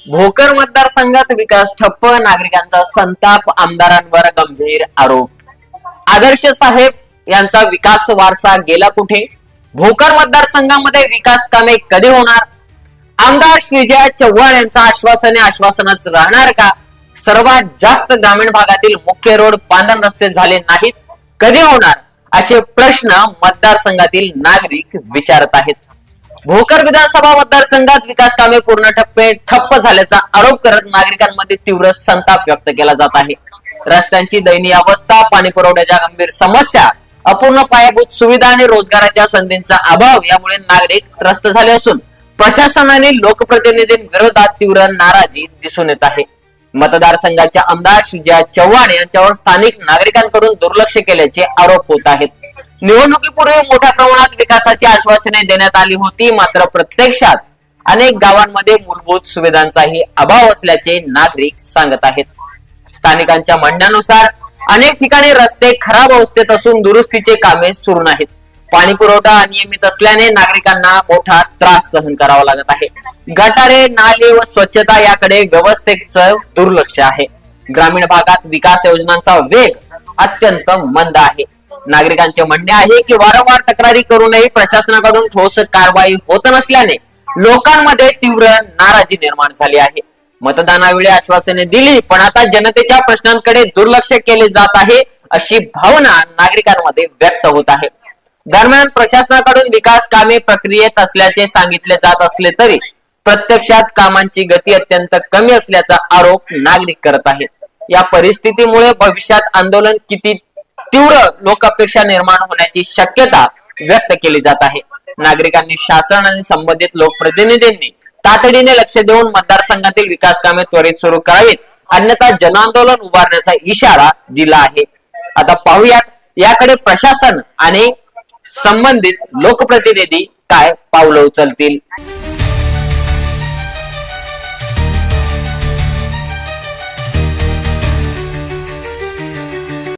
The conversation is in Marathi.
भोकर मतदारसंघात विकास ठप्प, नागरिकांचा संताप, आमदारांवर गंभीर आरोप. आदर्श साहेब यांचा विकास वारसा गेला कुठे? भोकर मतदारसंघामध्ये विकास कामे कधी होणार? आमदार श्रीजय चव्हाण यांचा आश्वासनच राहणार का? सर्वात जास्त ग्रामीण भागातील मुख्य रोड पांधन रस्ते झाले नाहीत, कधी होणार? असे प्रश्न मतदारसंघातील नागरिक विचारत आहेत. भोकर विधानसभा मतदारसंघात विकास कामे पूर्ण ठप्प झाल्याचा आरोप करत नागरिकांमध्ये तीव्र संताप व्यक्त केला जात आहे. रस्त्यांची दयनीय अवस्था, पाणी पुरवठ्याच्या गंभीर समस्या, अपूर्ण पायाभूत सुविधा आणि रोजगाराच्या संधींचा अभाव यामुळे नागरिक त्रस्त झाले असून प्रशासनाने लोकप्रतिनिधींविरोधात तीव्र नाराजी दिसून येत आहे. मतदारसंघाच्या आमदार श्रीजय चव्हाण यांच्यावर स्थानिक नागरिकांकडून दुर्लक्ष केल्याचे आरोप होत आहेत. निवडणुकीपूर्वी मोठ्या प्रमाणात विकासाची आश्वासने देण्यात आली होती, मात्र प्रत्यक्षात अनेक गावांमध्ये मूलभूत सुविधांचाही अभाव असल्याचे नागरिक सांगत आहेत. स्थानिकांच्या म्हणण्यानुसार अनेक ठिकाणी रस्ते खराब अवस्थेत असून दुरुस्तीचे कामे सुरू नाहीत. पाणी पुरवठा अनियमित असल्याने नागरिकांना मोठा त्रास सहन करावा लागत आहे. गटारे, नाले व स्वच्छता याकडे व्यवस्थेचं दुर्लक्ष आहे. ग्रामीण भागात विकास योजनांचा वेग अत्यंत मंद आहे. नागरिकांचे म्हणणे आहे की वारंवार तक्रारी करूनही प्रशासनाकडून ठोस कारवाई होत नसल्याने लोकांमध्ये तीव्र नाराजी निर्माण झाली आहे. मतदानावेळी आश्वासने दिली, पण आता जनतेच्या प्रश्नांकडे दुर्लक्ष केले जात आहे, अशी भावना नागरिकांमध्ये व्यक्त होत आहे. दरम्यान प्रशासनाकडून विकास कामे प्रक्रियेत असल्याचे सांगितले जात असले तरी प्रत्यक्षात कामांची गती अत्यंत कमी असल्याचा आरोप नागरिक करत आहेत. या परिस्थितीमुळे भविष्यात आंदोलन किती तीव्र लोकापेक्षा निर्माण होण्याची शक्यता व्यक्त केली जात आहे. नागरिकांनी शासन आणि संबंधित लोकप्रतिनिधींनी तातडीने लक्ष देऊन मतदारसंघातील विकास कामे त्वरित सुरू करावीत, अन्यथा जनआंदोलन उभारण्याचा इशारा दिला आहे. आता पाहूयात याकडे प्रशासन आणि संबंधित लोकप्रतिनिधी काय पावलं उचलतील.